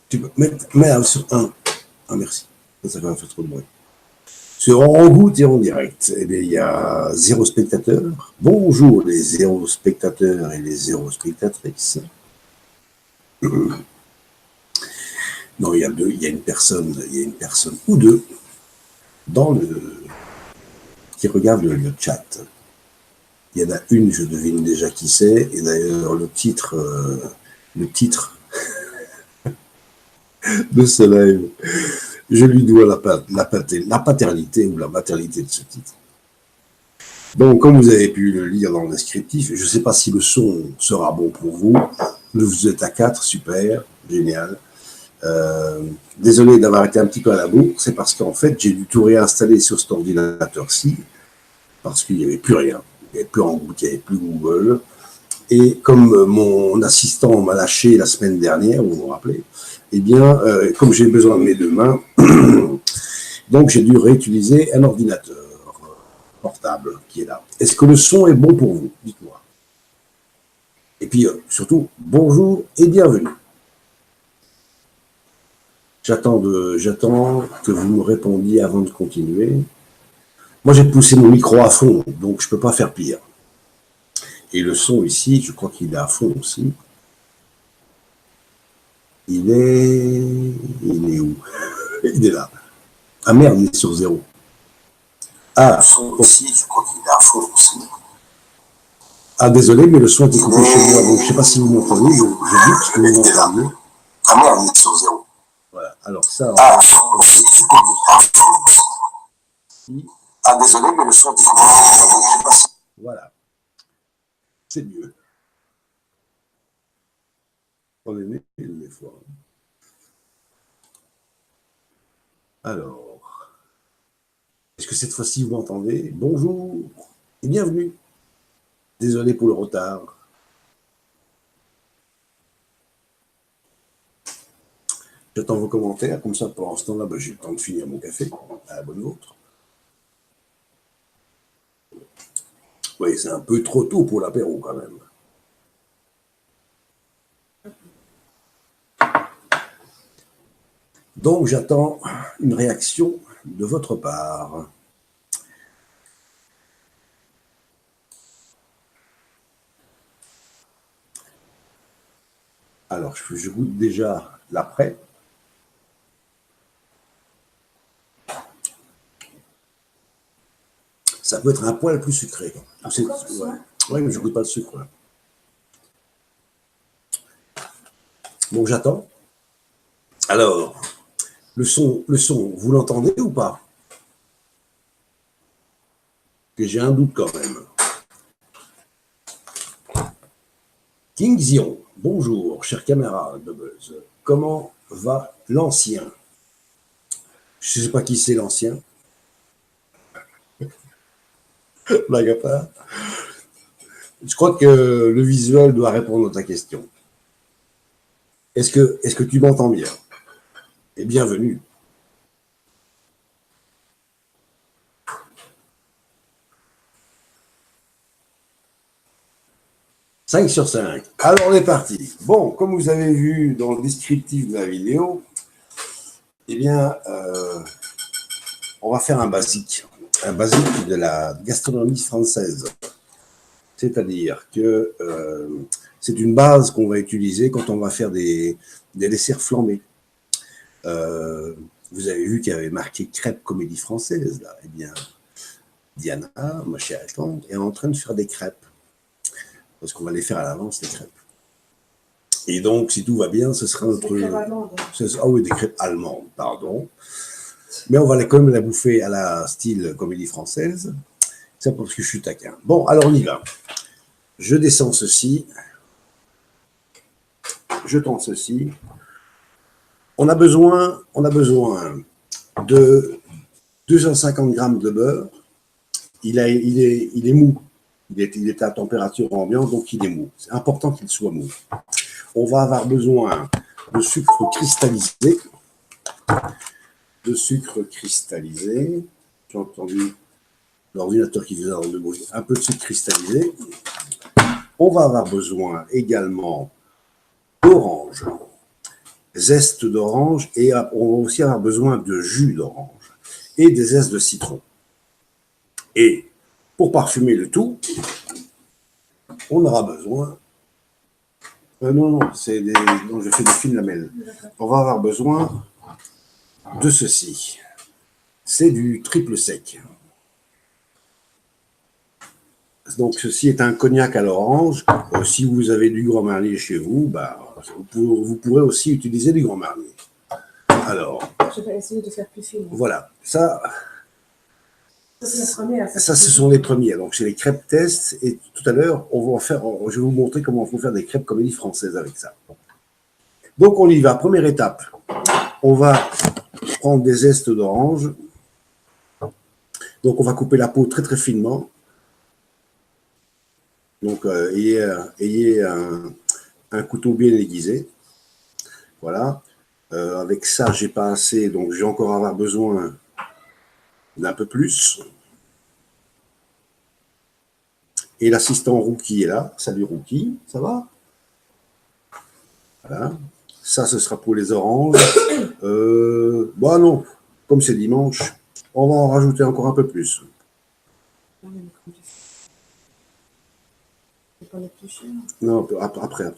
Tu peux mettre sur 1. Ah, merci. Ça va faire trop de bruit. Sur En Route et en direct, eh bien, il y a 0 spectateur. Bonjour les 0 spectateurs et les 0 spectatrices. Non, il y a une personne ou deux qui regarde le chat. Il y en a une, je devine déjà qui c'est, et d'ailleurs le titre de ce live, je lui dois la paternité ou la maternité de ce titre. Donc, comme vous avez pu le lire dans le descriptif, je ne sais pas si le son sera bon pour vous. Vous êtes à 4, super, génial. Désolé d'avoir été un petit peu à la bourre, c'est parce qu'en fait, j'ai dû tout réinstaller sur cet ordinateur-ci, parce qu'il n'y avait plus rien. Il n'y avait plus En Route, il n'y avait plus Google. Et comme mon assistant m'a lâché la semaine dernière, vous vous rappelez, eh bien, comme j'ai besoin de mes deux mains, donc j'ai dû réutiliser un ordinateur portable qui est là. Est-ce que le son est bon pour vous? Dites-moi. Et puis, surtout, bonjour et bienvenue. J'attends que vous me répondiez avant de continuer. Moi, j'ai poussé mon micro à fond, donc je ne peux pas faire pire. Et le son ici, je crois qu'il est à fond aussi. Il est où? Il est là. Ah merde, il est sur 0. Ah, le son ici, je crois qu'il est à fond aussi. Ah, désolé, mais le son est coupé chez moi, donc je ne sais pas si vous m'entendez, je dis ce que vous m'entendez. Ah merde, il est sur 0. Voilà, alors ça... Ah, le son aussi, je crois qu'il est à fond aussi. Ah, désolé, mais le son est coupé chez moi, donc je ne sais pas si... Voilà. C'est mieux. On est né des fois. Alors, est-ce que cette fois-ci vous m'entendez? Bonjour et bienvenue. Désolé pour le retard. J'attends vos commentaires, comme ça pendant ce temps-là, j'ai le temps de finir mon café, à la bonne vôtre. Oui, c'est un peu trop tôt pour l'apéro quand même. Donc j'attends une réaction de votre part. Alors, je goûte déjà l'après. Ça peut être un poil plus sucré. Ouais, mais je ne goûte pas le sucre. Là. Donc j'attends. Alors, le son, vous l'entendez ou pas? Que j'ai un doute quand même. King Zion, bonjour, cher camarade de Buzz. Comment va l'ancien? Je ne sais pas qui c'est l'ancien. Blague à part. Je crois que le visuel doit répondre à ta question. Est-ce que tu m'entends bien? Et bienvenue. « 5 sur 5. Alors, on est parti. Bon, comme vous avez vu dans le descriptif de la vidéo, eh bien, on va faire un basique de la gastronomie française. C'est-à-dire que c'est une base qu'on va utiliser quand on va faire des desserts flambés. Vous avez vu qu'il y avait marqué crêpes comédie française, là. Eh bien, Diana, ma chère tante, est en train de faire des crêpes. Parce qu'on va les faire à l'avance, les crêpes. Et donc, si tout va bien, ce sera notre... Des crêpes allemandes. Ah oui, des crêpes allemandes, pardon. Mais on va quand même la bouffer à la style comédie française. C'est parce que je suis taquin. Bon, alors on y va. Je descends ceci. Je tends ceci. On a besoin de 250 grammes de beurre. Il est mou. Il est à température ambiante, donc il est mou. C'est important qu'il soit mou. On va avoir besoin de sucre cristallisé. J'ai entendu l'ordinateur qui faisait de bruit. Un peu de sucre cristallisé. On va avoir besoin également d'orange. zeste d'orange et on va aussi avoir besoin de jus d'orange et des zestes de citron. Et pour parfumer le tout, on aura besoin. Non, je fais des fines lamelles. On va avoir besoin de ceci. C'est du triple sec. Donc, ceci est un cognac à l'orange. Si vous avez du Grand Marnier chez vous, bah, vous pourrez aussi utiliser du Grand Marnier. Alors. Je vais essayer de faire plus fine. Voilà. Ça, première, ça, ce sont les premiers. Donc, c'est les crêpes test. Et tout à l'heure, je vais vous montrer comment on peut faire des crêpes comédie française avec ça. Donc, on y va. Première étape. On va prendre des zestes d'orange. Donc, on va couper la peau très, très finement. Donc, ayez un couteau bien aiguisé. Voilà. Avec ça, j'ai pas assez, donc je vais encore avoir besoin d'un peu plus. Et l'assistant Rookie est là. Salut Rookie, ça va? Voilà. Ça, ce sera pour les oranges. Bah non, comme c'est dimanche, on va en rajouter encore un peu plus. Non, après.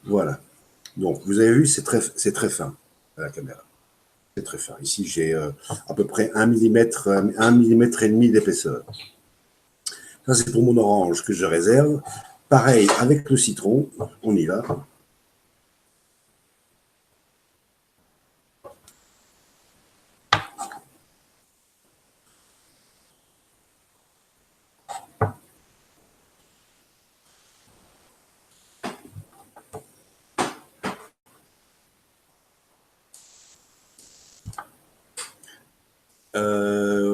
Voilà. Donc, vous avez vu, c'est très fin à la caméra. C'est très fin. Ici, j'ai à peu près 1 millimètre et demi d'épaisseur. Ça, c'est pour mon orange que je réserve. Pareil, avec le citron, on y va.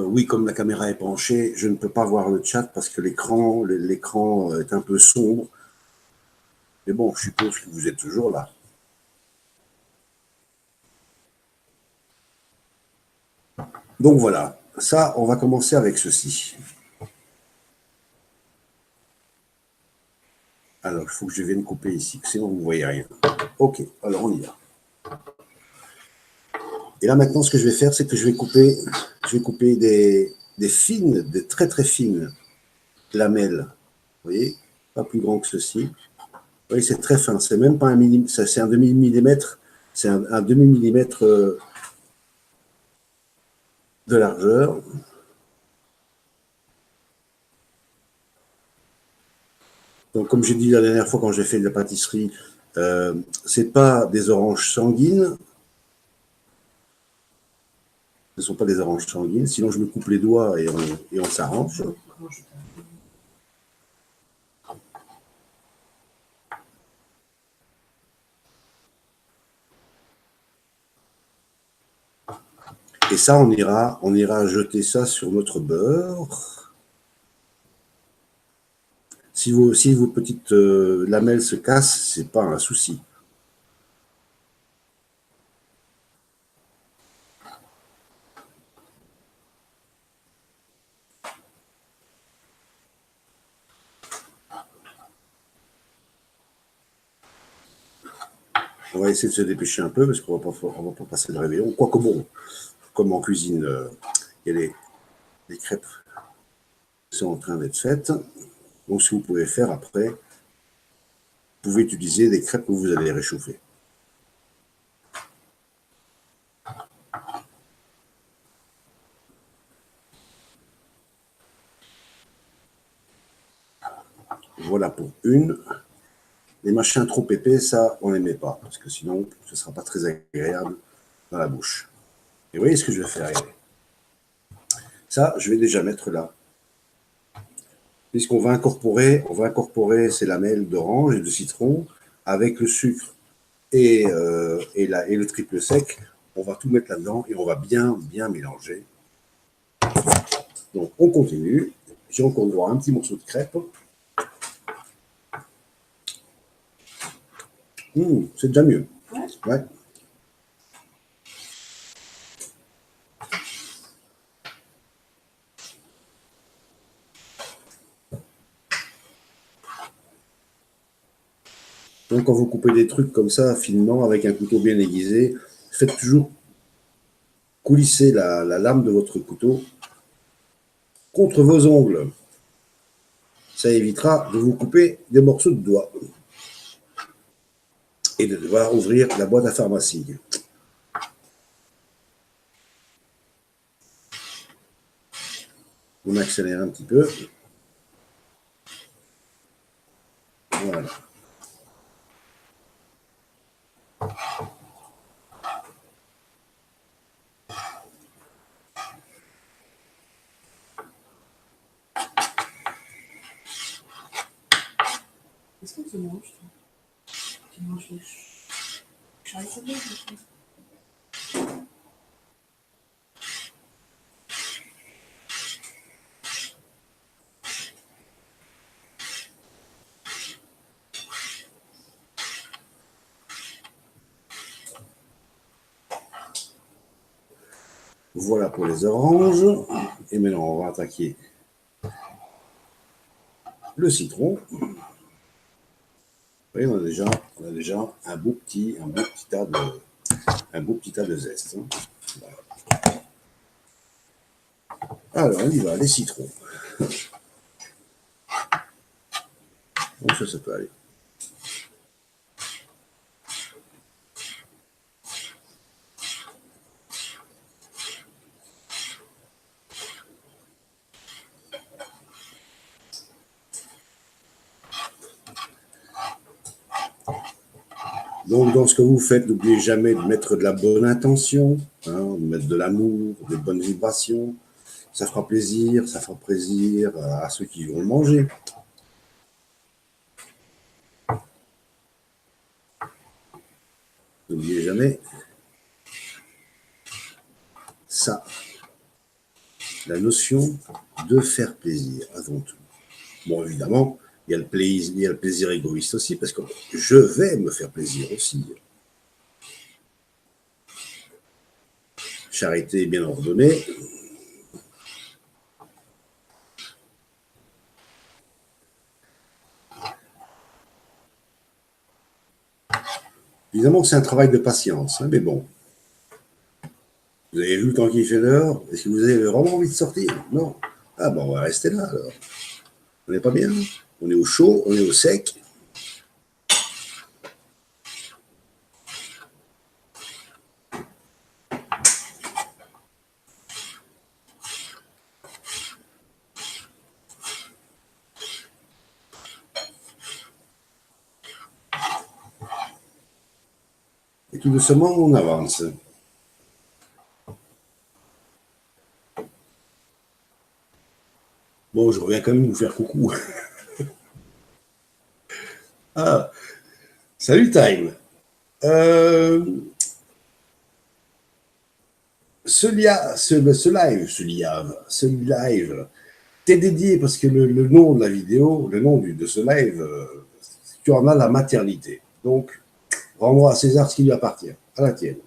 Oui, comme la caméra est penchée, je ne peux pas voir le chat parce que l'écran est un peu sombre. Mais bon, je suppose que vous êtes toujours là. Donc voilà, ça, on va commencer avec ceci. Alors, il faut que je vienne couper ici, sinon vous ne voyez rien. Ok, alors on y va. Et là maintenant, ce que je vais faire, c'est que je vais couper des fines, des très très fines lamelles. Vous voyez, pas plus grand que ceci. Vous voyez, c'est très fin. C'est même pas un millimètre, c'est un demi-millimètre. C'est un demi-millimètre de largeur. Donc, comme j'ai dit la dernière fois quand j'ai fait de la pâtisserie, c'est pas des oranges sanguines. Ce ne sont pas des oranges sanguines. Sinon, je me coupe les doigts et on s'arrange. Et ça, on ira jeter ça sur notre beurre. Si vos petites lamelles se cassent, c'est pas un souci. On va essayer de se dépêcher un peu parce qu'on va pas passer le réveillon. Quoique bon, comme en cuisine, il y a les crêpes qui sont en train d'être faites. Donc, ce que vous pouvez faire après, vous pouvez utiliser des crêpes que vous avez réchauffées. Voilà pour une. Les machins trop épais, ça, on n'aimait pas, parce que sinon, ce ne sera pas très agréable dans la bouche. Et vous voyez ce que je vais faire? Ça, je vais déjà mettre là. Puisqu'on va incorporer ces lamelles d'orange et de citron avec le sucre et le triple sec. On va tout mettre là-dedans et on va bien mélanger. Donc, on continue. J'ai encore droit à un petit morceau de crêpe. C'est déjà mieux. Ouais. Donc, quand vous coupez des trucs comme ça, finement, avec un couteau bien aiguisé, faites toujours coulisser la lame de votre couteau contre vos ongles. Ça évitera de vous couper des morceaux de doigts et de devoir ouvrir la boîte à pharmacie. On accélère un petit peu. Voilà. Qu'est-ce que tu manges, toi? Tu manges les charcuteries? Voilà pour les oranges. Et maintenant, on va attaquer le citron. Vous voyez, on a déjà un beau petit tas de zeste. Voilà. Alors, on y va, les citrons. Donc ça peut aller. Donc, dans ce que vous faites, n'oubliez jamais de mettre de la bonne intention, de mettre de l'amour, de bonnes vibrations. Ça fera plaisir à ceux qui vont le manger. N'oubliez jamais ça, la notion de faire plaisir avant tout. Bon, évidemment, il y a le plaisir égoïste aussi, parce que je vais me faire plaisir aussi. Charité bien ordonnée. Évidemment, c'est un travail de patience, mais bon. Vous avez vu le temps qu'il fait dehors? Est-ce que vous avez vraiment envie de sortir? Non. Ah bon, on va rester là alors. On n'est pas bien. On est au chaud, on est au sec. Et tout doucement, on avance. Bon, je reviens quand même vous faire coucou. Ah, salut Time. Euh, ce live t'est dédié parce que le nom de la vidéo, le nom de ce live, tu en as la maternité. Donc, rends-moi à César ce qui lui appartient, à la tienne.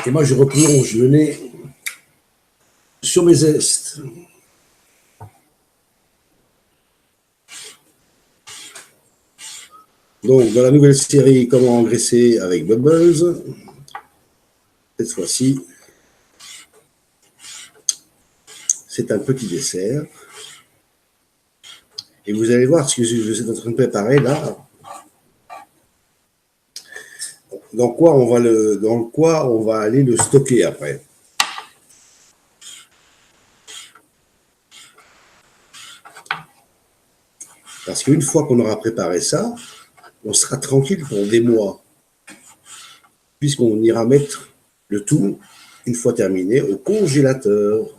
Et moi, je replonge le nez sur mes zestes. Donc, dans la nouvelle série Comment engraisser avec Bubbles, cette fois-ci, c'est un petit dessert. Et vous allez voir ce que je suis en train de préparer là. Dans quoi on va aller le stocker après. Parce qu'une fois qu'on aura préparé ça, on sera tranquille pour des mois. Puisqu'on ira mettre le tout, une fois terminé, au congélateur.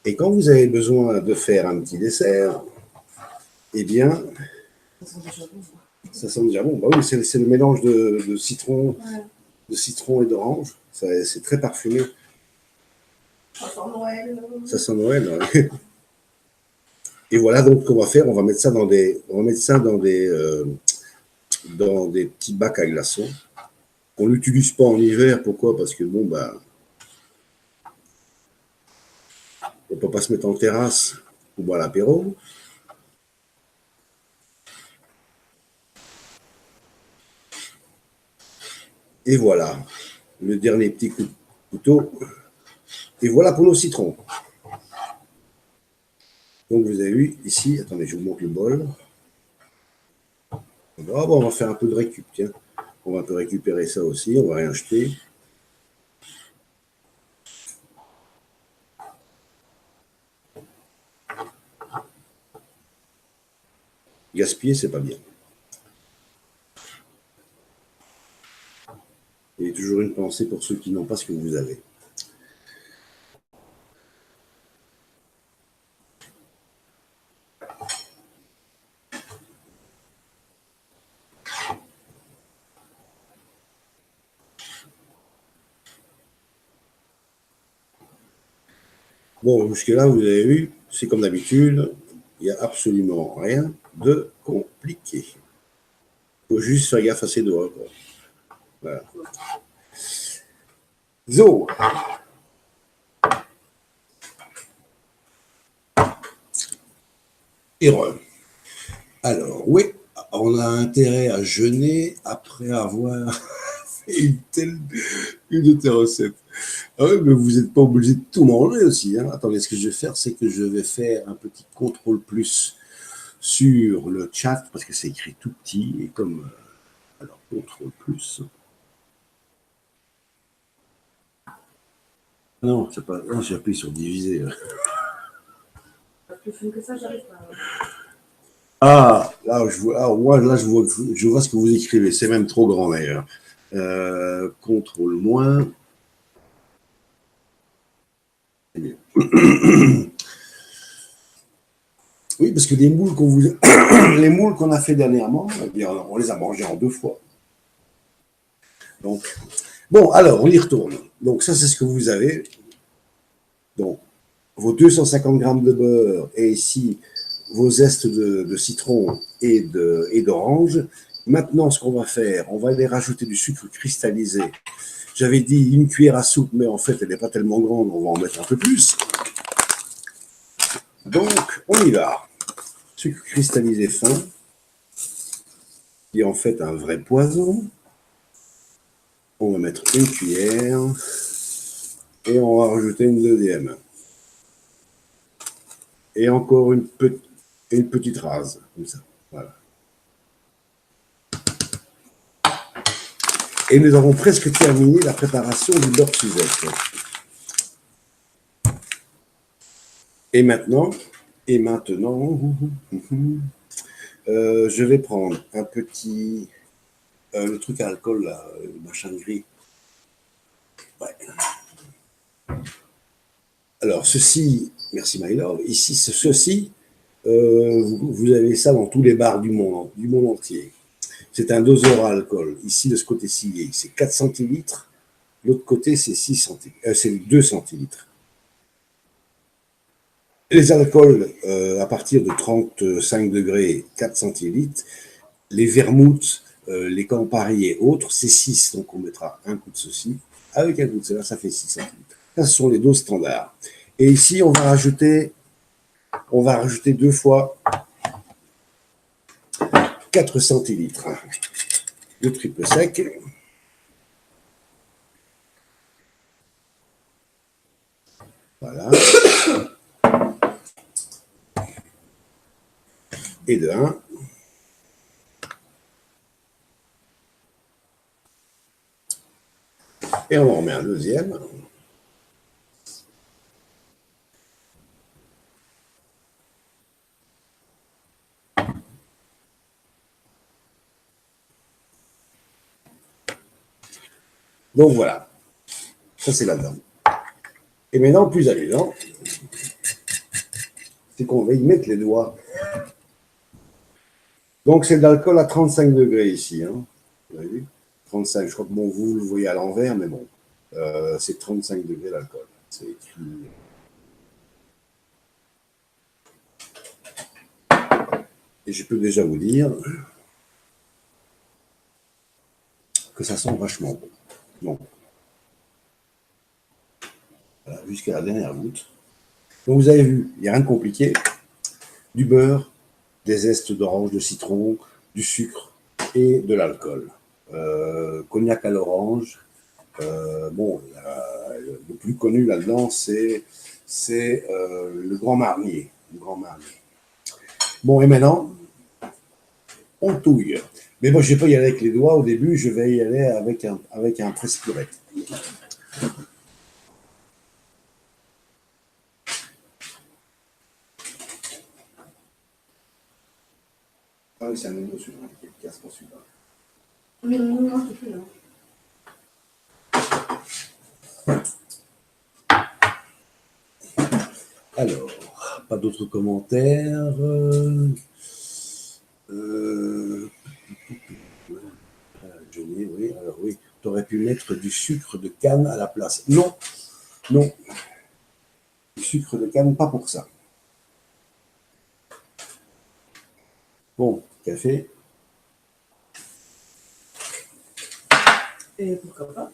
Et quand vous avez besoin de faire un petit dessert, eh bien, ça sent déjà bon. Bah oui, c'est le mélange de citron, de citron et d'orange. C'est très parfumé. Ça sent Noël. Ça sent Noël. Ouais. Et voilà donc ce qu'on va faire. On va mettre ça dans des petits bacs à glaçons. On l'utilise pas en hiver. Pourquoi? Parce que bon, bah, on peut pas se mettre en terrasse pour boire l'apéro. Et voilà, le dernier petit coup de couteau. Et voilà pour nos citrons. Donc vous avez vu ici, attendez, je vous montre le bol. Ah bon, on va faire un peu de récup, tiens. On va un peu récupérer ça aussi, on va rien jeter. Gaspiller, c'est pas bien. Il y a toujours une pensée pour ceux qui n'ont pas ce que vous avez. Bon, jusque-là, vous avez vu, c'est comme d'habitude, il n'y a absolument rien de compliqué. Il faut juste faire gaffe à ses doigts, quoi. Voilà. So. Erreur. Alors, oui, on a intérêt à jeûner après avoir fait une de tes recettes. Ah oui, mais vous n'êtes pas obligé de tout manger aussi. Hein. Attendez, ce que je vais faire, c'est que je vais faire un petit contrôle plus sur le chat, parce que c'est écrit tout petit, et comme... alors, contrôle plus. Non, c'est pas... Non, j'ai appuyé sur diviser. Plus fine que ça, j'arrive pas. Ah, là, je vois, là, je vois ce que vous écrivez. C'est même trop grand, d'ailleurs. Contrôle moins. Oui, parce que les moules qu'on vous... les moules qu'on a fait dernièrement, eh bien, on les a mangés en 2 fois. Donc, bon, alors, on y retourne. Donc, ça, c'est ce que vous avez. Donc, vos 250 grammes de beurre et ici, vos zestes de citron et d'orange. Maintenant, ce qu'on va faire, on va aller rajouter du sucre cristallisé. J'avais dit une cuillère à soupe, mais en fait, elle n'est pas tellement grande, on va en mettre un peu plus. Donc, on y va. Sucre cristallisé fin, qui est en fait un vrai poison. On va mettre une cuillère et on va rajouter une deuxième. Et encore une petite rase, comme ça. Voilà. Et nous avons presque terminé la préparation du beurre Suzette. Et maintenant, je vais prendre un petit, le truc à alcool, là, le machin gris. Ouais. Alors, ceci, merci my love, ici, ceci, vous avez ça dans tous les bars du monde entier. C'est un doseur à alcool. Ici, de ce côté-ci, c'est 4 centilitres. L'autre côté, c'est 2 centilitres. Les alcools à partir de 35 degrés, 4 centilitres. Les vermouths, les Campari et autres, c'est 6. Donc, on mettra un coup de ceci. Avec un coup de cela, ça fait 6 centilitres. Ça, ce sont les doses standards. Et ici, on va rajouter 2 fois 4 centilitres de triple sec. Voilà. Et de 1. Et on en remet un deuxième. Donc voilà. Ça, c'est là-dedans. Et maintenant, plus amusant, c'est qu'on va y mettre les doigts. Donc, c'est de l'alcool à 35 degrés ici. Hein. Vous avez vu 35, je crois que bon, vous le voyez à l'envers, mais bon, c'est 35 degrés l'alcool. C'est écrit. Et je peux déjà vous dire que ça sent vachement bon. Bon. Voilà, jusqu'à la dernière goutte. Donc, vous avez vu, il n'y a rien de compliqué. Du beurre, des zestes d'orange, de citron, du sucre et de l'alcool. cognac à l'orange. Bon, le plus connu là-dedans, c'est le Grand Marnier. Le Grand Marnier. Bon, et maintenant, on touille. Mais moi, je ne vais pas y aller avec les doigts au début, je vais y aller avec un presse-purette. Ah oui, c'est un nouveau celui-là, qui casse pour celui-là. Oui, non, non, c'est plus là. Alors, pas d'autres commentaires. Johnny, oui, alors oui, tu aurais pu mettre du sucre de canne à la place. Non, non, du sucre de canne, pas pour ça. Bon, café. Et pourquoi pas?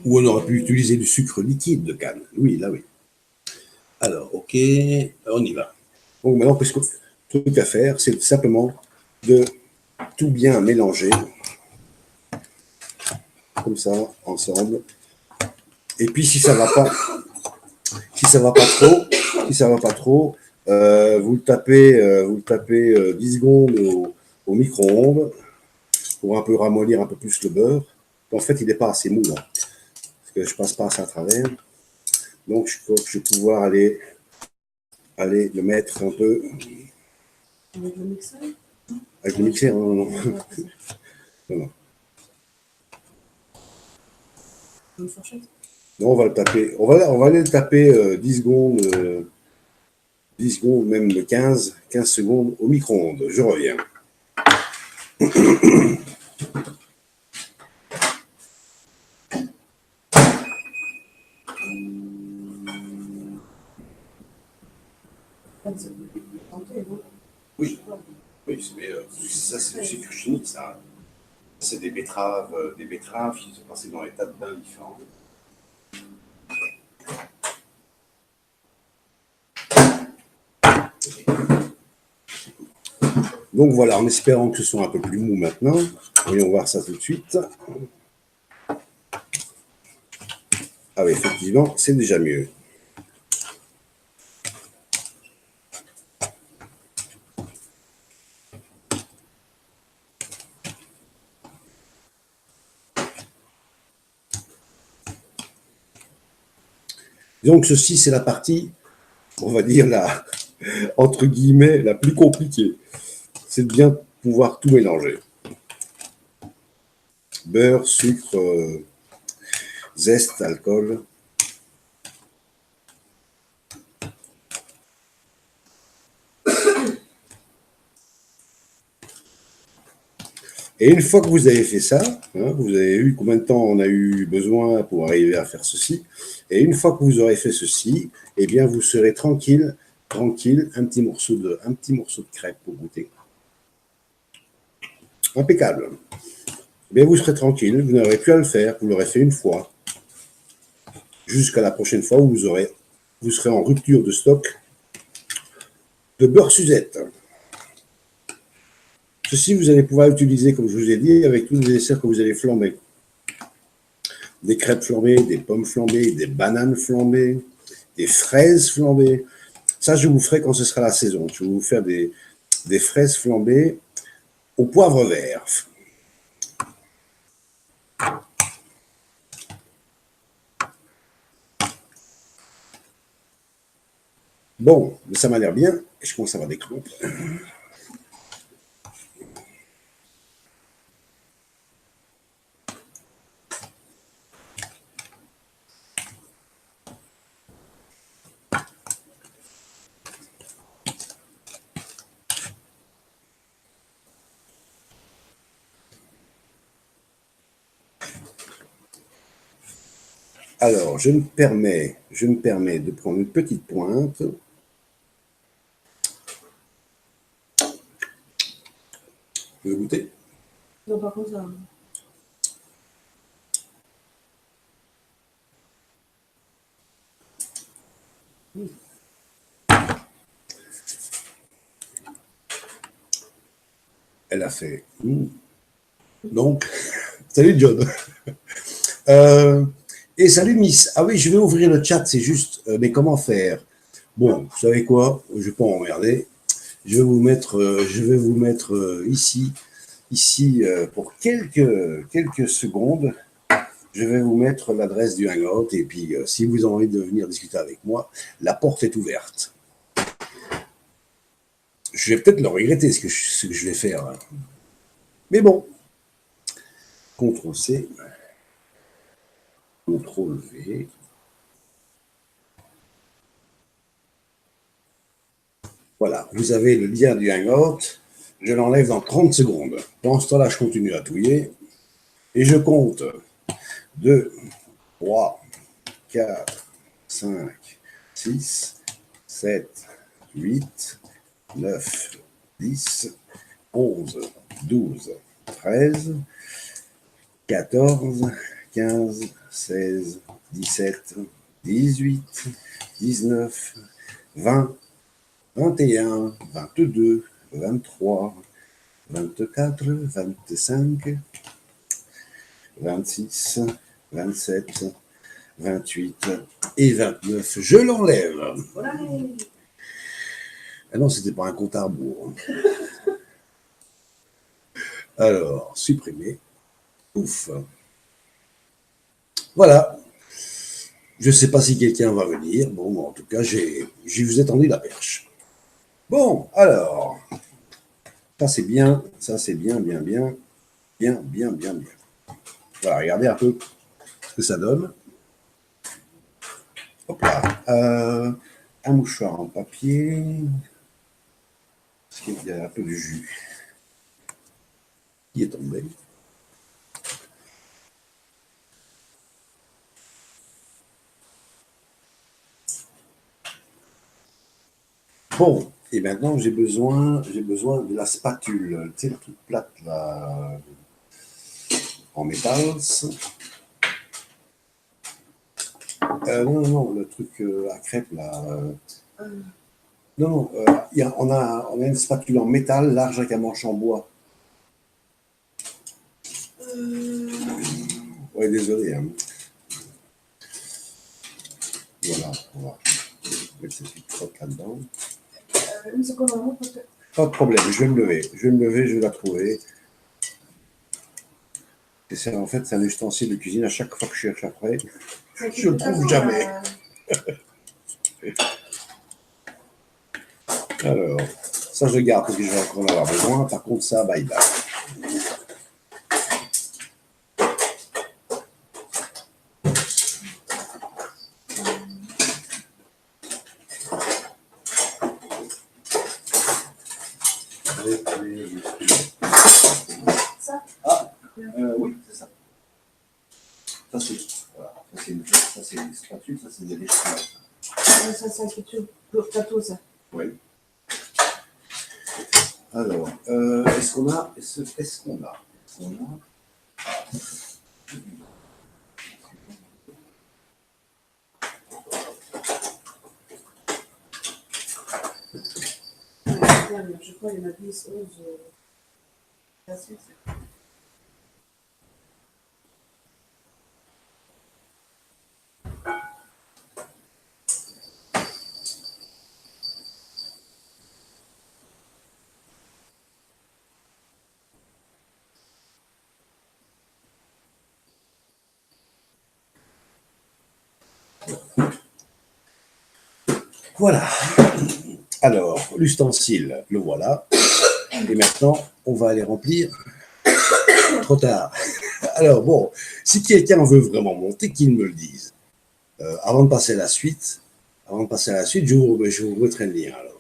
Ou on aurait pu utiliser du sucre liquide de canne. Oui, là oui. Alors, ok, on y va. Donc maintenant, qu'est-ce que le truc à faire, c'est simplement de tout bien mélanger, comme ça, ensemble. Et puis si ça va pas, si ça va pas trop, vous le tapez 10 secondes au micro-ondes pour un peu ramollir un peu plus le beurre. En fait, il n'est pas assez mou là, parce que je passe pas ça à travers. Donc je crois que je vais pouvoir aller le mettre un peu Avec le mixeur? avec le mixeur. Non, non, non. Non, non. Une fourchette? Non, on va le taper. On va aller le taper 10 secondes, 10 secondes, même 15 secondes au micro-ondes. Je reviens. Tentez, vous. Oui, oui, mais ça, c'est du sucre chimique, ça. C'est des betteraves qui sont passées dans des tas de bains différents. Donc voilà, en espérant que ce soit un peu plus mou maintenant. Voyons voir ça tout de suite. Ah oui, effectivement, c'est déjà mieux. Donc ceci, c'est la partie, on va dire, entre guillemets, la plus compliquée. C'est de bien pouvoir tout mélanger. Beurre, sucre, zeste, alcool. Et une fois que vous avez fait ça, hein, vous avez vu combien de temps on a eu besoin pour arriver à faire ceci, et une fois que vous aurez fait ceci, eh bien vous serez tranquille, un petit morceau de crêpe pour goûter. Impeccable. Mais vous serez tranquille, vous n'aurez plus à le faire, vous l'aurez fait une fois, jusqu'à la prochaine fois où vous serez en rupture de stock de beurre Suzette. Ceci, vous allez pouvoir utiliser, comme je vous ai dit, avec tous les desserts que vous allez flamber. Des crêpes flambées, des pommes flambées, des bananes flambées, des fraises flambées. Ça, je vous ferai quand ce sera la saison. Je vais vous faire des fraises flambées au poivre vert. Bon, ça m'a l'air bien. Et je commence à avoir des crampes. Alors, je me permets de prendre une petite pointe. Vous veux goûter? Non, par contre, ça. Elle a fait Donc, salut John. Et salut Miss. Ah oui, je vais ouvrir le chat, c'est juste. Mais comment faire? Bon, vous savez quoi? Je ne vais pas emmerder. Je vais vous mettre ici pour quelques secondes. Je vais vous mettre l'adresse du Hangout et puis si vous avez envie de venir discuter avec moi, la porte est ouverte. Je vais peut-être le regretter ce que je vais faire. Hein. Mais bon, CTRL-C, CTRL-V. Voilà, vous avez le lien du Hangout. Je l'enlève dans 30 secondes. Pendant ce temps-là, je continue à touiller. Et je compte 2, 3, 4, 5, 6, 7, 8, 9, 10, 11, 12, 13, 14, 15, 16, 17, 18, 19, 20, 21, 22, 23, 24, 25, 26, 27, 28 et 29. Je l'enlève. Ah non, c'était pas un compte à rebours. Alors, supprimer. Ouf. Voilà. Je ne sais pas si quelqu'un va venir. Bon, en tout cas, j'ai vous ai tendu la perche. Bon, alors. Ça, c'est bien. Ça, c'est bien. Voilà, regardez un peu ce que ça donne. Hop là. Un mouchoir en papier. Parce qu'il y a un peu de jus qui est tombé. Bon, et maintenant j'ai besoin de la spatule, tu sais, la toute plate là, en métal. Non, le truc à crêpes là. Non, on a une spatule en métal large avec un manche en bois. Ouais, désolé. Hein. Voilà, on va mettre cette petite crotte là-dedans. Pas de problème, je vais me lever, je vais la trouver. Et c'est en fait, c'est un ustensile de cuisine. À chaque fois que je cherche après, je ne le trouve jamais. Alors, ça je garde parce que je vais encore en avoir besoin. Par contre, ça, bye bye. Oui, c'est ça. Ça c'est une spatule, ça c'est des lèche-culasse. Ça, c'est pour plateau, ça. Oui. Alors, est-ce qu'on a Je crois qu'il y en a 10, 11. Voilà. Alors, l'ustensile, le voilà. Et maintenant, on va aller remplir. Trop tard. Alors, bon, si quelqu'un veut vraiment monter, qu'il me le dise. Avant de passer à la suite, je vous mettrai le lien. Alors.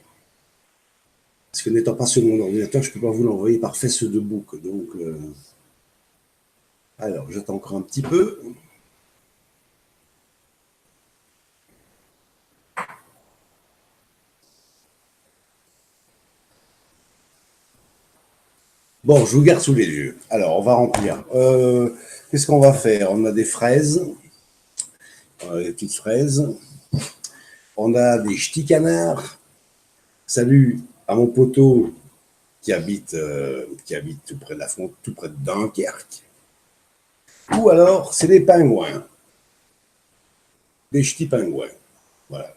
Parce que n'étant pas sur mon ordinateur, je ne peux pas vous l'envoyer par Facebook. Donc, alors, j'attends encore un petit peu. Bon, je vous garde sous les yeux. Alors, on va remplir. Qu'est-ce qu'on va faire? On a des fraises. Des petites fraises. On a des ch'tis canards. Salut à mon poteau qui habite tout près de la frontière, tout près de Dunkerque. Ou alors, c'est des pingouins, des ch'tis pingouins. Voilà.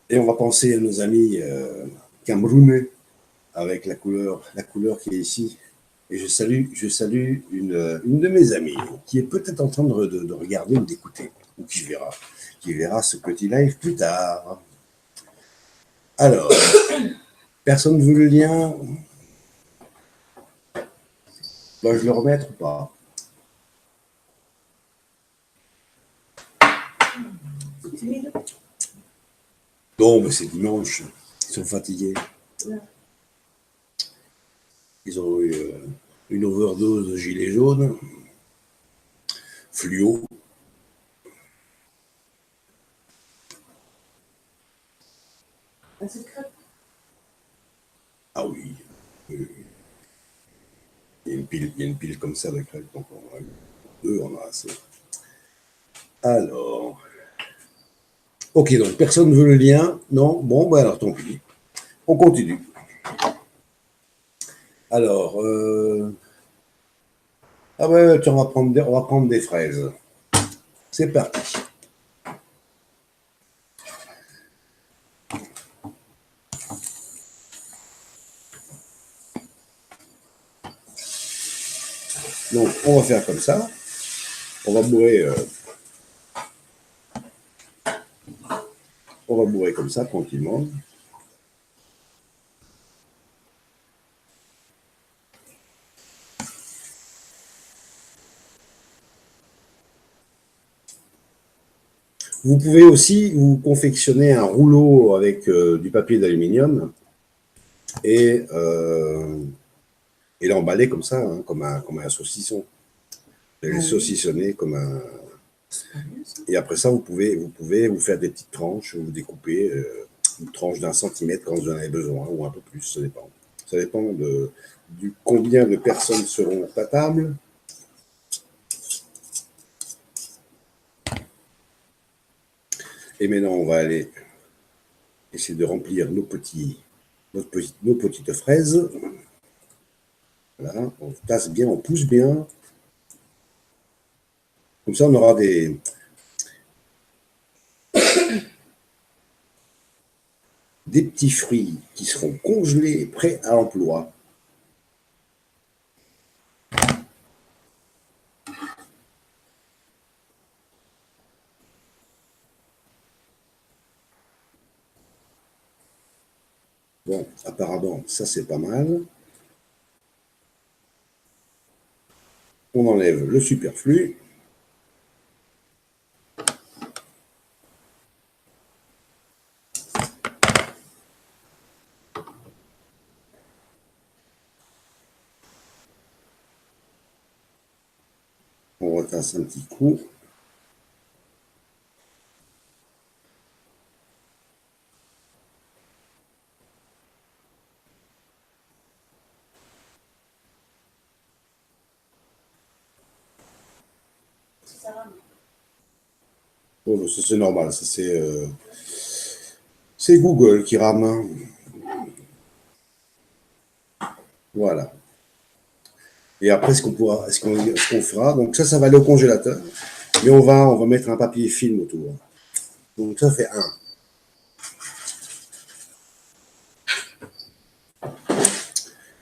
Et on va penser à nos amis camerounais avec la couleur qui est ici. Et je salue une de mes amies qui est peut-être en train de regarder ou d'écouter, ou qui verra ce petit live plus tard. Alors, personne ne veut le lien? Dois-je le remettre ou pas? C'est timide. Non, mais c'est dimanche. Ils sont fatigués. Ouais. Ils ont eu une overdose de gilets jaunes, fluo. Ah, c'est crêpe. Ah oui. Il y a une pile comme ça de crêpes, donc on en a deux, on en a assez. Alors. Ok, donc personne ne veut le lien. Non? Bon, ben alors tant pis. On continue. Alors, ah ouais, tiens, on va prendre des fraises. C'est parti. Donc, on va faire comme ça. On va bourrer comme ça, tranquillement. Vous pouvez aussi vous confectionner un rouleau avec du papier d'aluminium et l'emballer comme ça, hein, comme un saucisson. Et le saucissonner comme un. Et après ça, vous pouvez vous faire des petites tranches, vous découpez une tranche d'1 centimètre quand vous en avez besoin, ou un peu plus, ça dépend. Ça dépend du combien de personnes seront à table. Et maintenant, on va aller essayer de remplir nos petites fraises. Voilà, on tasse bien, on pousse bien. Comme ça, on aura des petits fruits qui seront congelés, prêts à l'emploi. Bon, apparemment, ça c'est pas mal. On enlève le superflu. On retasse un petit coup. Bon, ça c'est normal, ça c'est Google qui rame. Voilà. Et après, ce qu'on fera, donc ça va aller au congélateur, mais on va mettre un papier film autour. Donc ça fait un.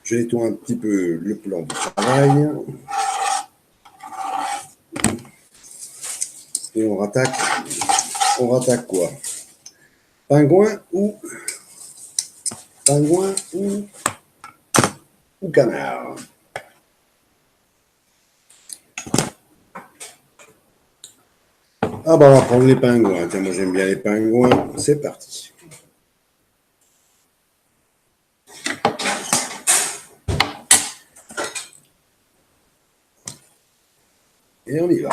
Je nettoie un petit peu le plan du travail. Et on rattaque quoi? Pingouin ou canard? Ah bah on va prendre les pingouins. Tiens, moi j'aime bien les pingouins. C'est parti. Et on y va.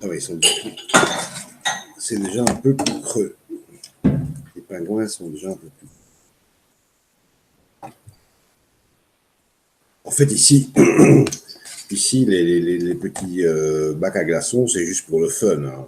Ah oui, c'est déjà un peu plus creux. Les pingouins sont déjà un peu plus. En fait, ici, ici les petits bacs à glaçons, c'est juste pour le fun, hein.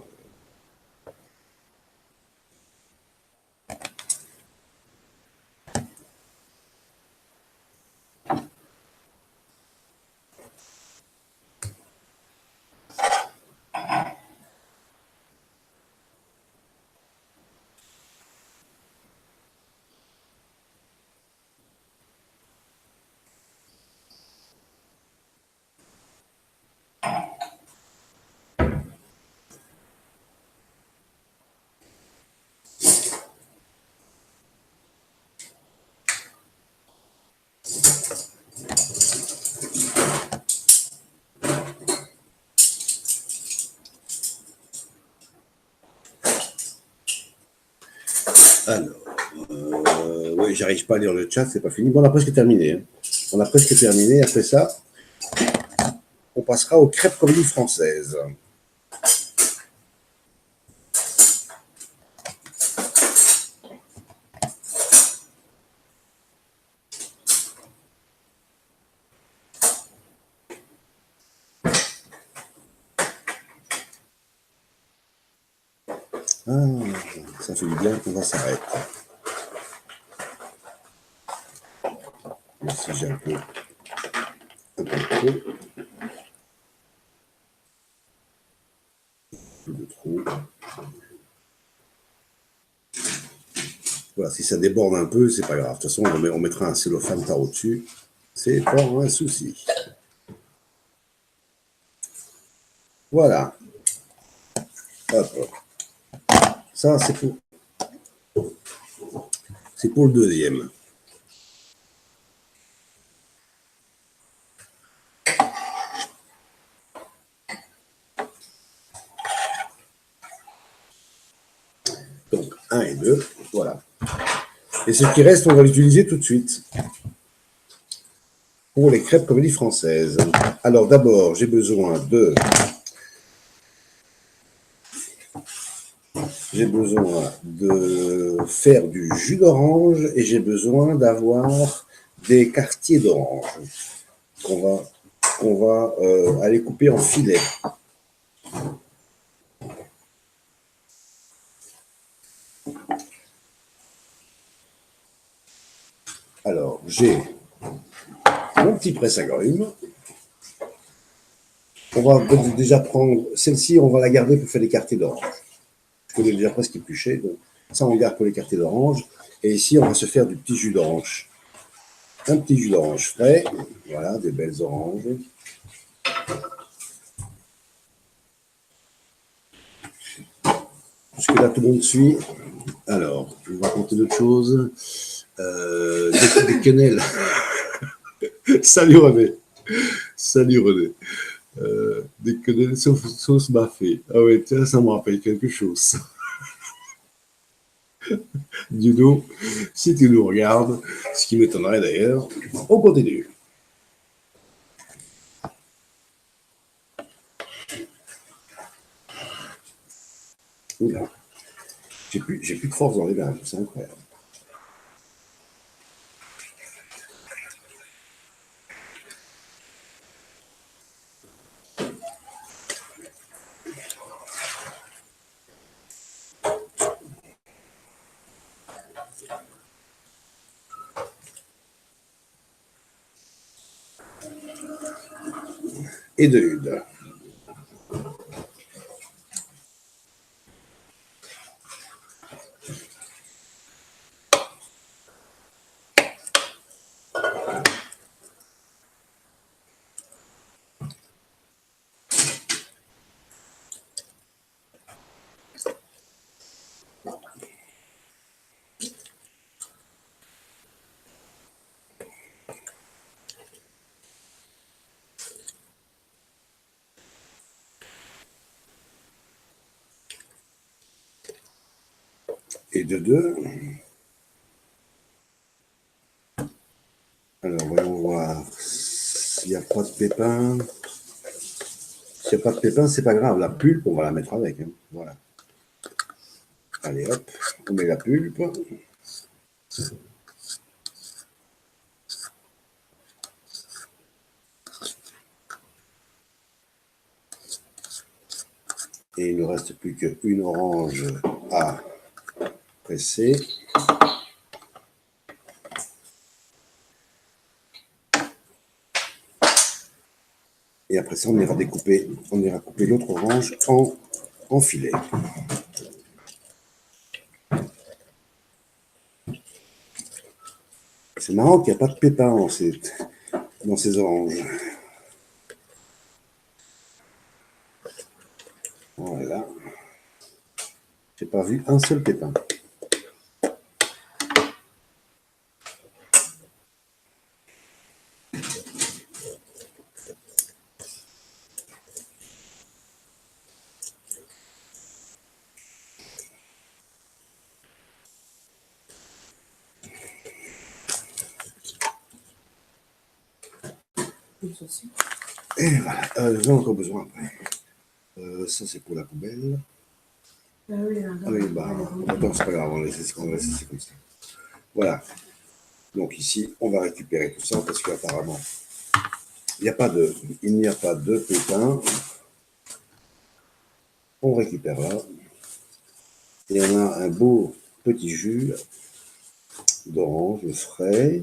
Alors, oui, j'arrive pas à lire le chat, c'est pas fini. Bon, on a presque terminé, hein. On a presque terminé. Après ça, on passera aux crêpes comédie françaises. Ah, ça fait du bien qu'on va s'arrêter. Ici, j'ai un peu trop. De trop. Voilà, si ça déborde un peu, c'est pas grave. De toute façon, on mettra un cellophane par au-dessus. C'est pas un souci. Voilà. Hop. Ça, c'est pour le deuxième. Donc, 1 et 2, voilà. Et ce qui reste, on va l'utiliser tout de suite pour les crêpes comédie françaises. Alors, d'abord, j'ai besoin de faire du jus d'orange et j'ai besoin d'avoir des quartiers d'orange qu'on va aller couper en filets. Alors, j'ai mon petit presse-agrumes. On va déjà prendre celle-ci, on va la garder pour faire les quartiers d'orange. Je connais déjà presque épluché, donc ça on garde pour les quartiers d'orange. Et ici, on va se faire du petit jus d'orange. Un petit jus d'orange frais, voilà, des belles oranges. Jusque là, tout le monde suit. Alors, je vais vous raconter d'autres choses. Des quenelles. Salut René. Salut René. Des quenelles sauce baffée. Ah ouais, tiens, ça me rappelle quelque chose. Dieudo, si tu nous regardes, ce qui m'étonnerait d'ailleurs, on continue. Oula, j'ai plus de force dans les verges, c'est incroyable. Et de une. Et de deux. Alors, voyons voir s'il n'y a pas de pépins. S'il n'y a pas de pépins, c'est pas grave. La pulpe, on va la mettre avec, hein. Voilà. Allez hop, on met la pulpe. Et il ne reste plus qu'une orange à presser. Et après ça, on ira couper l'autre orange en filets. C'est marrant qu'il n'y a pas de pépins dans ces oranges. Voilà. J'ai pas vu un seul pépin. Et voilà, j'en ai encore besoin après. Ça, c'est pour la poubelle. Ah oui, Ah oui, bah, attends, c'est pas grave, on va laisser comme ça. Voilà. Donc ici, on va récupérer tout ça parce qu'apparemment, il n'y a pas de pépins. On récupère là. Et on a un beau petit jus d'orange frais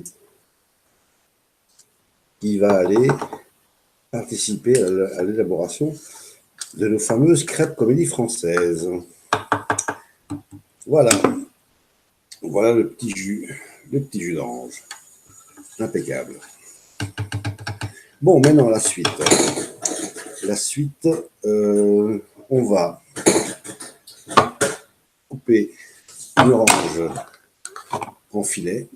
qui va aller participer à l'élaboration de nos fameuses crêpes comédie françaises. Voilà. Voilà le petit jus d'orange. Impeccable. Bon, maintenant la suite. La suite, on va couper l'orange en filets.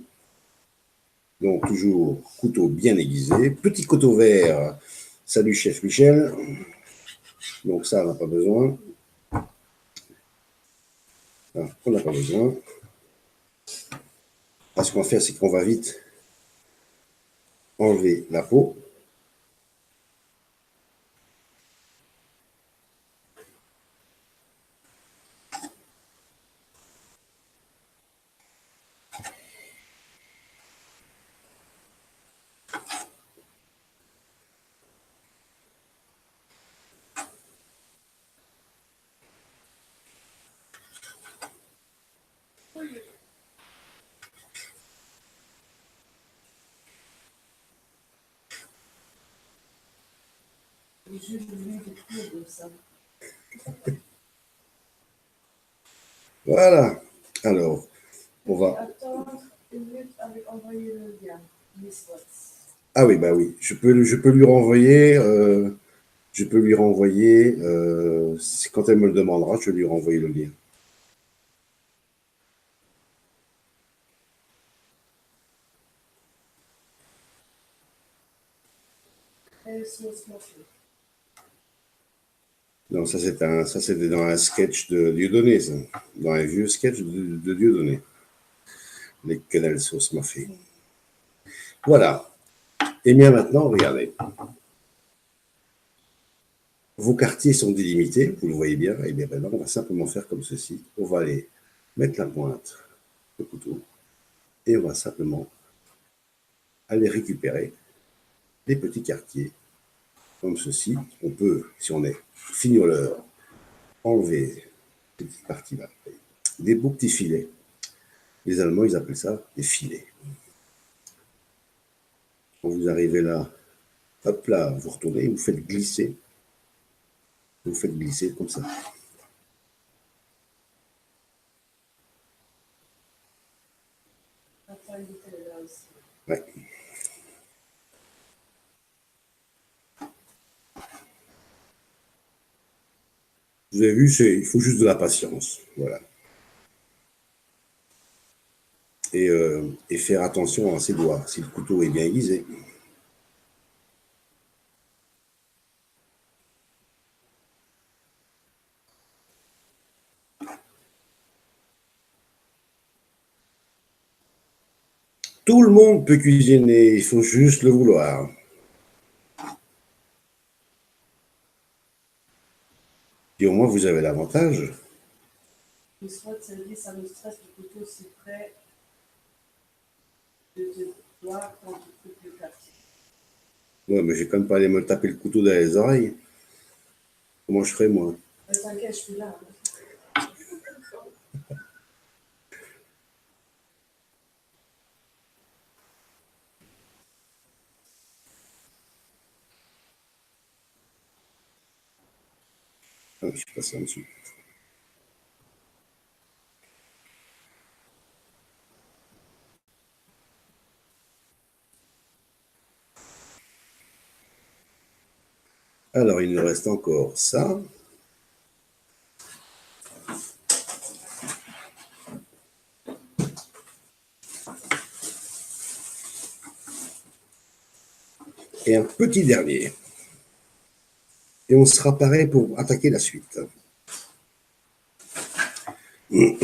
Donc toujours couteau bien aiguisé. Petit couteau vert. Salut chef Michel. Donc ça, on n'a pas besoin. Ah, on n'a pas besoin. Ah, ce qu'on va faire, c'est qu'on va vite enlever la peau. Voilà. Alors, on va... Attendre une minute avec envoyer le lien. Ah oui, bah oui. Je peux lui renvoyer... quand elle me le demandera, je vais lui renvoyer le lien. Non, ça c'était dans un sketch de Dieudonné, ça. Dans un vieux sketch de Dieudonné. Les quenelles sauce mafé. Voilà. Et bien maintenant, regardez. Vos quartiers sont délimités, vous le voyez bien. Et bien maintenant, on va simplement faire comme ceci. On va aller mettre la pointe au couteau et on va simplement aller récupérer des petits quartiers comme ceci. On peut, si on est fignoleur, enlever ces petites parties-là. Des beaux petits filets. Les Allemands, ils appellent ça des filets. Quand vous arrivez là, hop là, vous retournez, vous faites glisser. Vous faites glisser comme ça. Ouais. Vous avez vu, il faut juste de la patience. Voilà. Et faire attention à ses doigts, si le couteau est bien aiguisé. Tout le monde peut cuisiner, il faut juste le vouloir. Et au moins, vous avez l'avantage Soit ça dit ça me stresse le couteau si près de toi quand tu coupes le quartier. Ouais, mais j'ai quand même pas aller me taper le couteau dans les oreilles. Comment je ferais, moi? T'inquiète, je suis là. Ah, je suis passé en dessous. Alors, il nous reste encore ça. Et un petit dernier. Et on sera pareil pour attaquer la suite. Ah, mais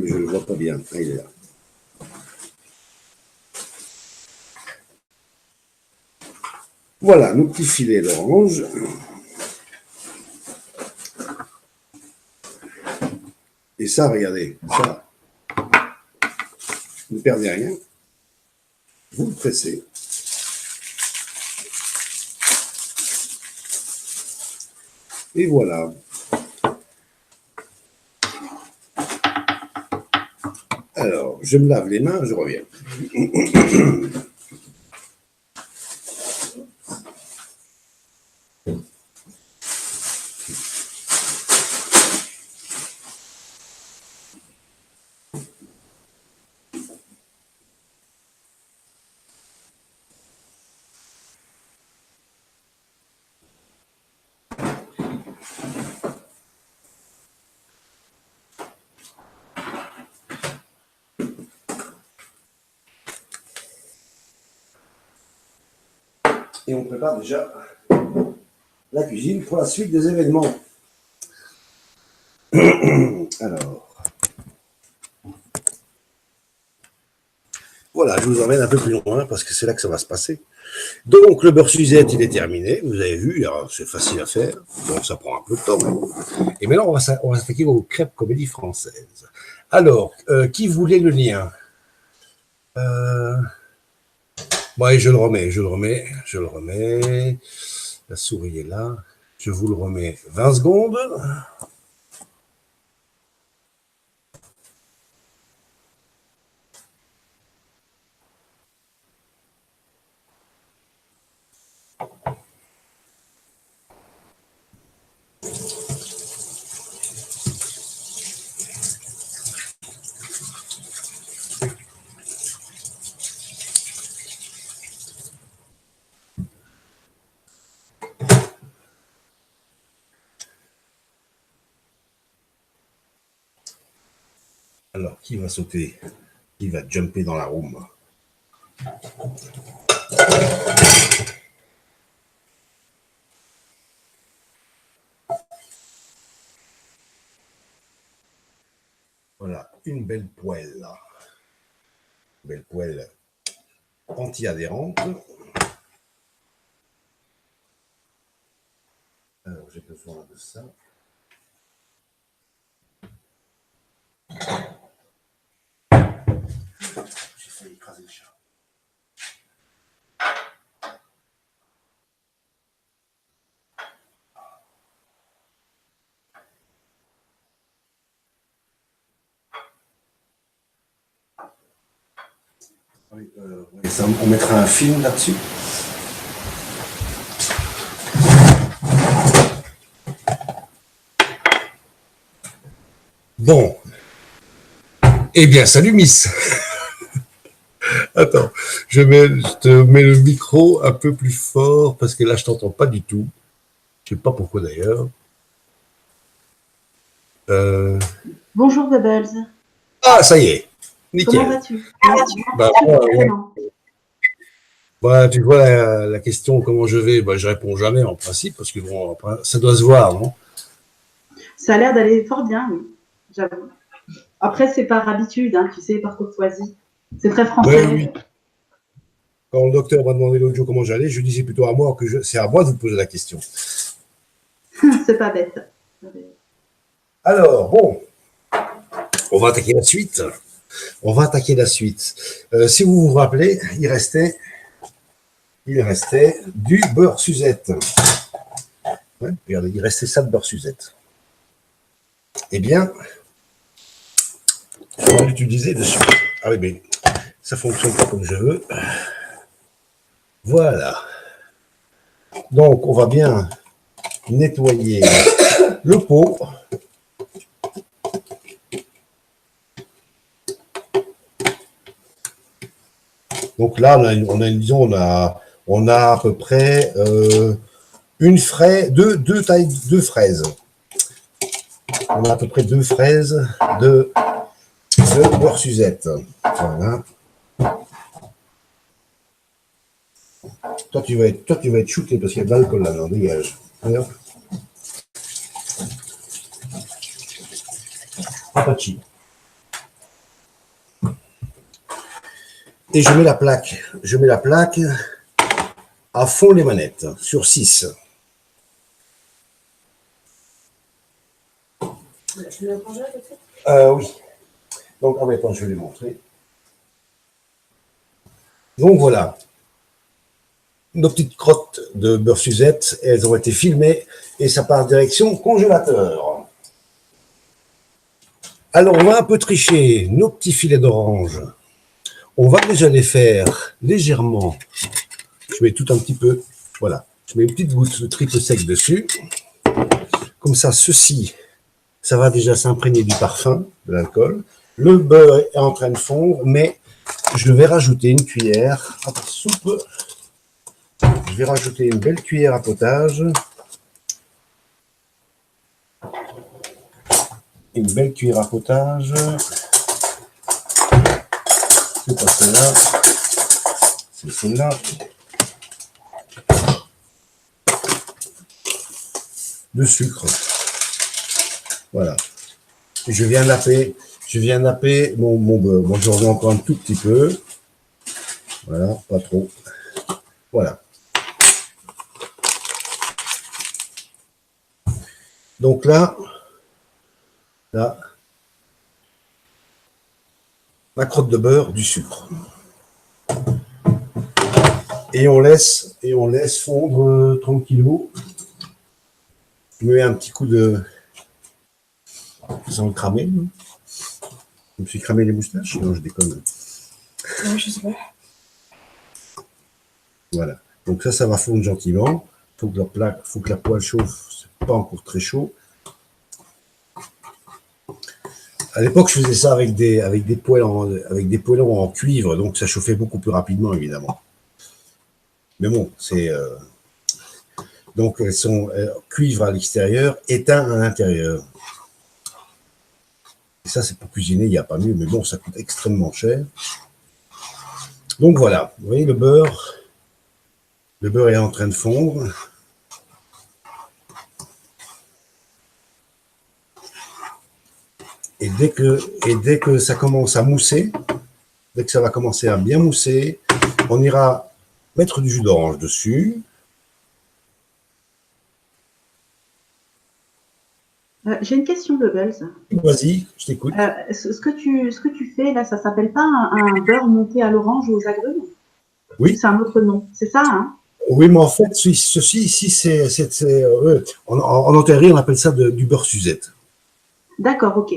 je ne le vois pas bien. Ah, il est là. Voilà, nos petits filets d'orange. Et ça, regardez, ça, ne perdez rien. Vous le pressez. Et voilà. Alors, je me lave les mains, je reviens. Et on prépare déjà la cuisine pour la suite des événements. Alors, voilà, je vous emmène un peu plus loin parce que c'est là que ça va se passer. Donc, le beurre Suzette, il est terminé. Vous avez vu, c'est facile à faire. Donc, ça prend un peu de temps. Et maintenant, on va s'attaquer aux crêpes comédie française. Alors, qui voulait le lien? Ouais, je le remets. La souris est là. Je vous le remets 20 secondes. Alors, qui va sauter? Qui va jumper dans la room? Voilà, une belle poêle. Belle poêle anti-adhérente. Alors, j'ai besoin de ça. J'ai failli écraser le chat. Oui, ça, on mettra un film là-dessus. Bon. Eh bien, salut Miss. Attends, je te mets le micro un peu plus fort parce que là, je t'entends pas du tout. Je sais pas pourquoi d'ailleurs. Bonjour Bubbles. Ah, ça y est. Nickel. Comment vas-tu? Tu vois la question comment je vais, je réponds jamais en principe parce que bon, ça doit se voir, non? Ça a l'air d'aller fort bien, oui, j'avoue. Après, c'est par habitude, hein, tu sais, par courtoisie. C'est très français. Oui. Quand le docteur m'a demandé l'autre jour comment j'allais, je lui disais plutôt à moi c'est à moi de vous poser la question. C'est pas bête. Alors, bon, on va attaquer la suite. On va attaquer la suite. Si vous vous rappelez, il restait du beurre Suzette. Ouais, regardez, il restait ça de beurre Suzette. Eh bien, on va l'utiliser dessus. Ah oui, mais ça ne fonctionne pas comme je veux. Voilà. Donc, on va bien nettoyer le pot. Donc là, on a à peu près deux fraises. On a à peu près 2 fraises de beurre Suzette. Voilà. Toi, tu vas être shooté parce qu'il y a de l'alcool là-dedans, dégage. Alors. Apache. Et je mets la plaque à fond les manettes, sur 6. Tu l'as plongé peut-être? Oui. Donc, ah oui, attends, je vais les montrer. Donc voilà. Nos petites crottes de beurre Suzette, elles ont été filmées et ça part direction congélateur. Alors, on va un peu tricher nos petits filets d'orange. On va déjà les faire légèrement. Je mets tout un petit peu. Voilà. Je mets une petite goutte de triple sec dessus. Comme ça, ça va déjà s'imprégner du parfum, de l'alcool. Le beurre est en train de fondre, mais je vais rajouter une cuillère à soupe. Je vais rajouter une belle cuillère à potage. Une belle cuillère à potage. C'est pas celle-là. C'est celle-là. De sucre. Voilà. Je viens napper mon beurre. Bon, je reviens encore un tout petit peu. Voilà, pas trop. Voilà. Donc là, la crotte de beurre, du sucre. Et on laisse fondre tranquillou. Je mets un petit coup de... Sans le cramer. Je me suis cramé les moustaches. Non, je déconne. Ouais, je sais pas. Voilà. Donc ça va fondre gentiment. Faut que la poêle chauffe. C'est pas encore très chaud. À l'époque, je faisais ça avec des poêlons en cuivre, donc ça chauffait beaucoup plus rapidement, évidemment. Mais bon, donc elles sont cuivre à l'extérieur, éteint à l'intérieur. Et ça, c'est pour cuisiner, il n'y a pas mieux, mais bon, ça coûte extrêmement cher. Donc voilà, vous voyez le beurre est en train de fondre. Et dès que ça commence à mousser, dès que ça va commencer à bien mousser, on ira mettre du jus d'orange dessus. J'ai une question de Bubbles. Vas-y, je t'écoute. Ce que tu fais là, ça s'appelle pas un beurre monté à l'orange ou aux agrumes? Oui. C'est un autre nom, c'est ça, hein? Oui, mais en fait, ceci ici, en hôtellerie, on appelle ça du beurre Suzette. D'accord, ok.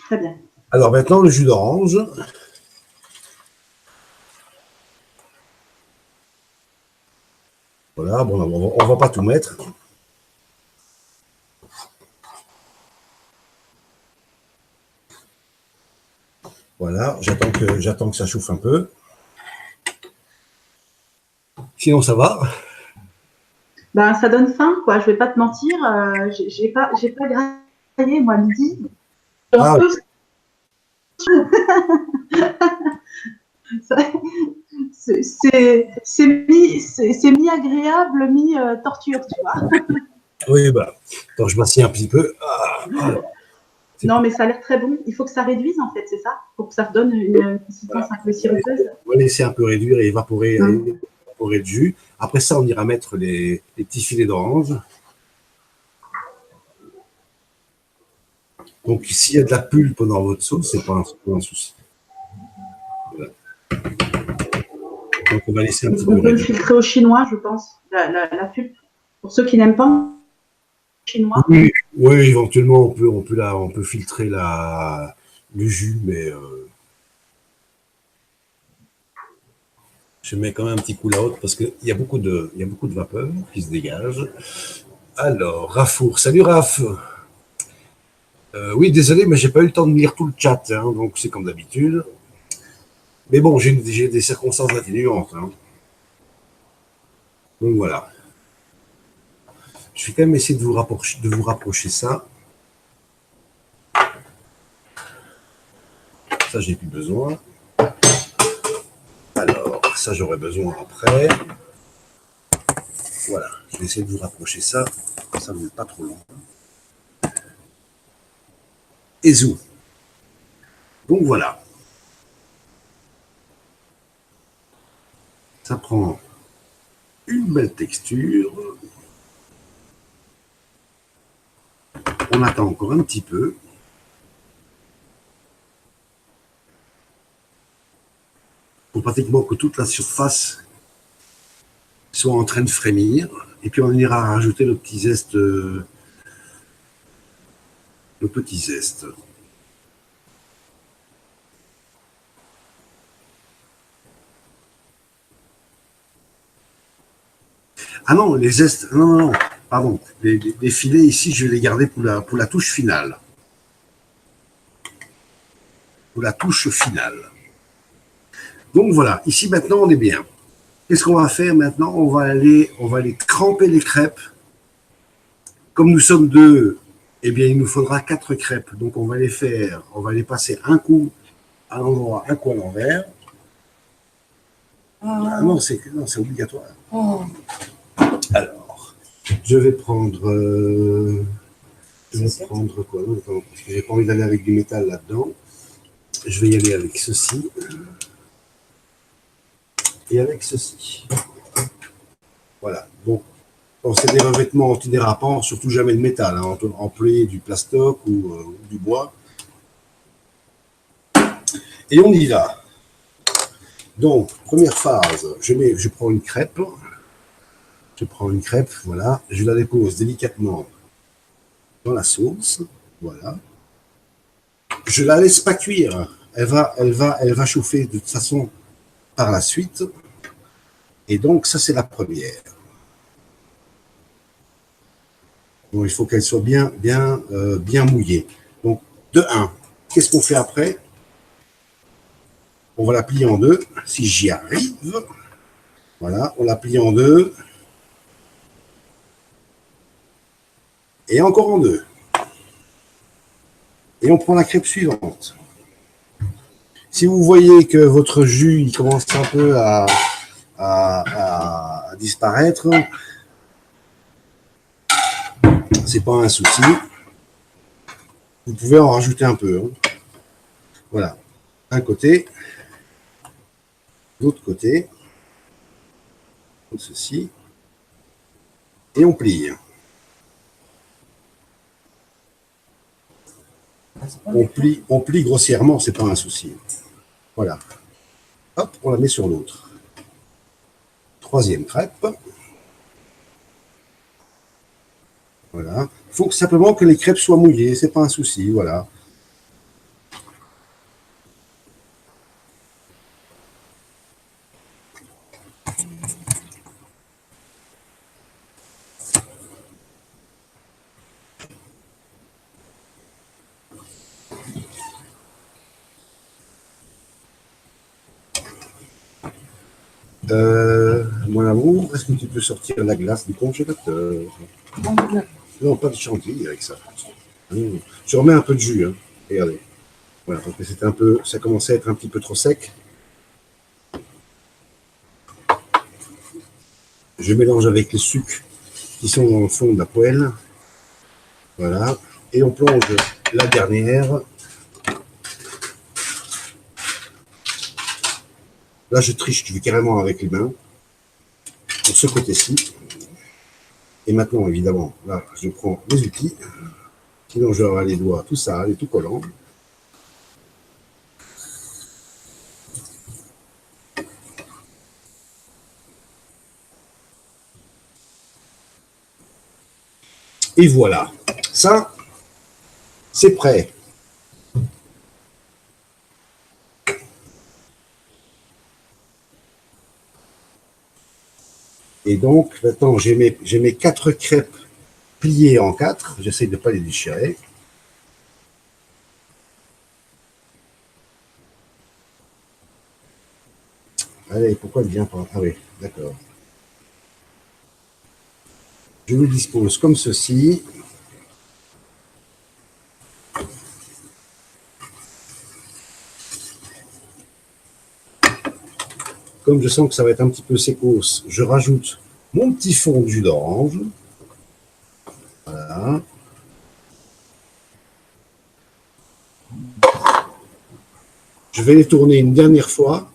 Très bien. Alors maintenant, le jus d'orange. Voilà, bon, on va pas tout mettre. Voilà, j'attends que ça chauffe un peu. Sinon, ça va. Ben, ça donne faim, quoi. Je vais pas te mentir. J'ai pas graillé, moi, midi. Ah, c'est mi-agréable, mi-torture, tu vois. oui, bah, attends, je m'assieds un petit peu. Non, mais ça a l'air très bon. Il faut que ça réduise, en fait, c'est ça? Pour que ça redonne une consistance un peu sirupeuse. On va laisser un peu réduire et évaporer le jus. Après ça, on ira mettre les petits filets d'orange. Donc, s'il y a de la pulpe dans votre sauce, c'est pas un souci. Voilà. Donc, on va laisser un petit peu On peut le réduire. filtrer au chinois, je pense, la pulpe. Pour ceux qui n'aiment pas le chinois. Oui, oui, éventuellement, on peut filtrer le jus, mais je mets quand même un petit coup là-haut parce qu'il y a beaucoup de vapeur qui se dégage. Alors, Rafour. Salut Raph. Oui, désolé, mais j'ai pas eu le temps de lire tout le chat, hein, donc c'est comme d'habitude. Mais bon, j'ai des circonstances atténuantes. Hein. Donc voilà. Je vais quand même essayer de vous rapprocher ça. Ça, j'ai plus besoin. Alors, ça, j'aurai besoin après. Voilà. Je vais essayer de vous rapprocher ça. Ça ne met pas trop long. Et zou. Donc voilà. Ça prend une belle texture. On attend encore un petit peu. Pour pratiquement que toute la surface soit en train de frémir. Et puis on ira rajouter le petit zeste. Ah non, les zestes. Non, non, non. Pardon. Les filets ici, je vais les garder pour la touche finale. Pour la touche finale. Donc voilà, ici maintenant on est bien. Qu'est-ce qu'on va faire maintenant? On va aller tremper les crêpes. Comme nous sommes deux, eh bien il nous faudra 4 crêpes. Donc on va les passer un coup à l'endroit, un coup à l'envers. Ah non, c'est obligatoire. Oh. Alors, je vais prendre quoi? Non, parce que j'ai pas envie d'aller avec du métal là-dedans. Je vais y aller avec ceci. Et avec ceci. Voilà. Donc, c'est des revêtements antidérapants, surtout jamais de métal. Hein, employer du plastoc ou du bois. Et on y va. Donc, première phase, je prends une crêpe. Je prends une crêpe, voilà. Je la dépose délicatement dans la sauce. Voilà. Je la laisse pas cuire. Elle va chauffer de toute façon par la suite. Et donc, ça, c'est la première. Bon, il faut qu'elle soit bien mouillée. Donc, de 1. Qu'est-ce qu'on fait après? On va la plier en deux, si j'y arrive. Voilà, on la plie en deux. Et encore en deux. Et on prend la crêpe suivante. Si vous voyez que votre jus il commence un peu à disparaître, c'est pas un souci. Vous pouvez en rajouter un peu. Hein. Voilà. Un côté, l'autre côté, comme ceci, et on plie. On plie grossièrement, c'est pas un souci. Voilà. Hop, on la met sur l'autre. Troisième crêpe. Voilà. Il faut simplement que les crêpes soient mouillées, c'est pas un souci. Voilà. Mon amour, est-ce que tu peux sortir la glace du congélateur? Non, pas de chantilly avec ça. Je remets un peu de jus. Hein. Regardez. Voilà, parce que c'était ça commençait à être un petit peu trop sec. Je mélange avec les sucres qui sont dans le fond de la poêle. Voilà. Et on plonge la dernière. Là, je triche, je vais carrément avec les mains. Pour ce côté-ci. Et maintenant, évidemment, là, je prends les outils. Sinon, je vais avoir les doigts tout sales et tout collants. Et voilà. Ça, c'est prêt. Et donc, maintenant, j'ai mes 4 crêpes pliées en 4. J'essaie de ne pas les déchirer. Allez, pourquoi elle vient pas? Ah oui, d'accord. Je le dispose comme ceci. Comme je sens que ça va être un petit peu sécos, je rajoute mon petit fond de jus d'orange. Voilà. Je vais les tourner une dernière fois.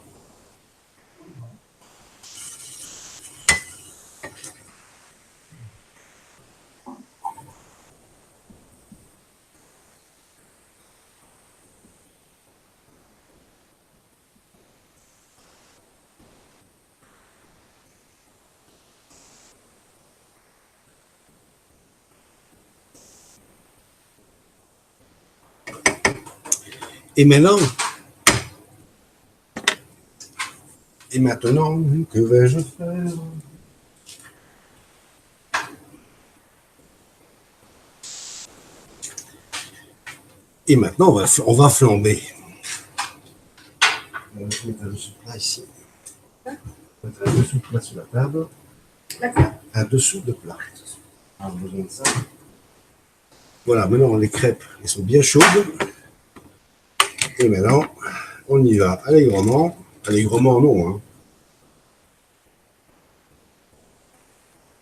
Et maintenant, que vais-je faire? Et maintenant, on va flamber. On va mettre un dessous de plat ici. On va mettre un dessous de plat sur la table. Un dessous de plat. On a besoin de ça. Voilà, maintenant les crêpes, elles sont bien chaudes. Et maintenant, on y va allègrement. Allègrement, non. Hein.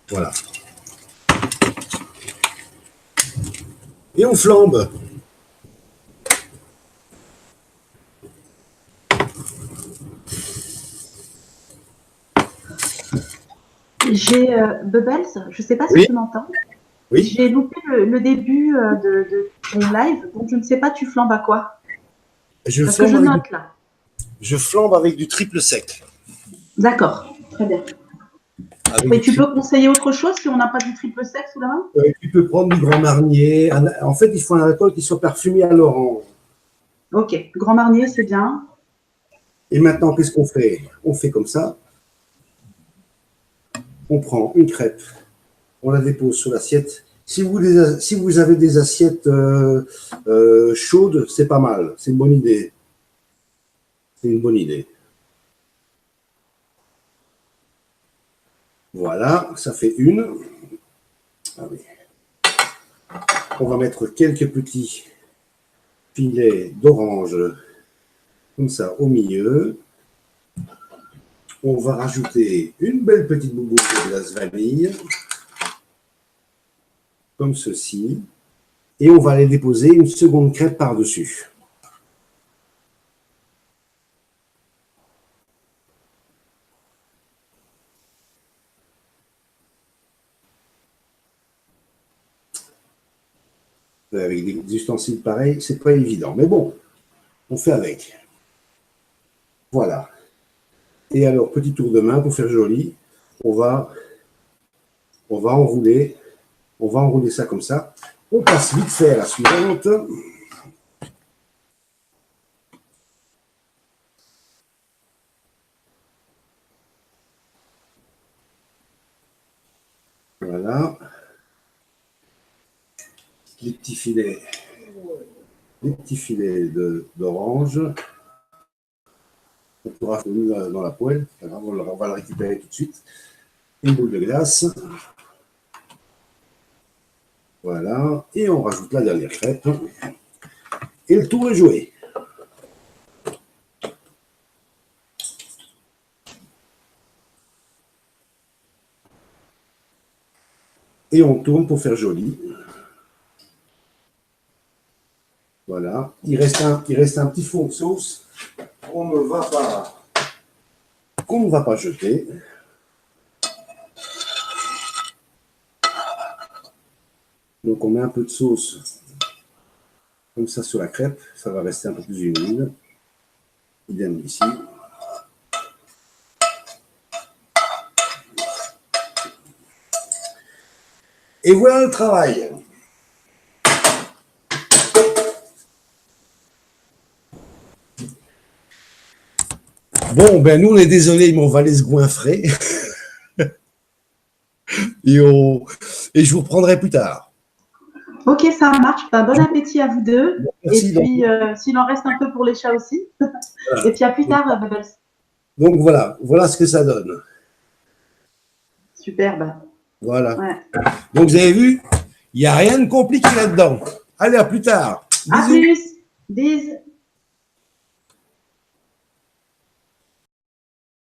Voilà. Et on flambe. J'ai Bubbles, je ne sais pas si Oui. tu m'entends. Oui. J'ai loupé le début de ton live, donc je ne sais pas, tu flambes à quoi? Parce que je note là. Je flambe avec du triple sec. D'accord, très bien. Mais tu peux conseiller autre chose si on n'a pas du triple sec sous la main? Tu peux prendre du Grand Marnier. En fait, il faut un alcool qui soit parfumé à l'orange. Ok, Grand Marnier, c'est bien. Et maintenant, qu'est-ce qu'on fait? On fait comme ça. On prend une crêpe, on la dépose sur l'assiette. Si vous avez des assiettes chaudes, c'est pas mal. C'est une bonne idée. C'est une bonne idée. Voilà, ça fait une. Ah oui. On va mettre quelques petits filets d'orange comme ça au milieu. On va rajouter une belle petite bouboule de glace vanille, comme ceci. Et on va aller déposer une seconde crêpe par-dessus. Avec des ustensiles pareils, c'est pas évident. Mais bon, on fait avec. Voilà. Et alors, petit tour de main pour faire joli, on va enrouler. On va enrouler ça comme ça. On passe vite fait à la suivante. Voilà. Les petits filets d'orange. On pourra finir dans la poêle. On va le récupérer tout de suite. Une boule de glace. Voilà. Et on rajoute la dernière crêpe. Et le tour est joué. Et on tourne pour faire joli. Voilà. Il reste un petit fond de sauce qu'on ne va pas jeter. Donc on met un peu de sauce comme ça sur la crêpe, ça va rester un peu plus humide. Idem ici. Et voilà le travail. Bon, ben nous on est désolé, mais on va aller se goinfrer. Et je vous reprendrai plus tard. Ok, ça marche. Ben, bon appétit à vous deux. Merci, et puis, s'il en reste un peu pour les chats aussi. Voilà. Et puis à plus tard, Bubbles. Donc voilà ce que ça donne. Superbe. Voilà. Ouais. Donc vous avez vu, il n'y a rien de compliqué là-dedans. Allez, à plus tard. À Bisous. plus. Bisous.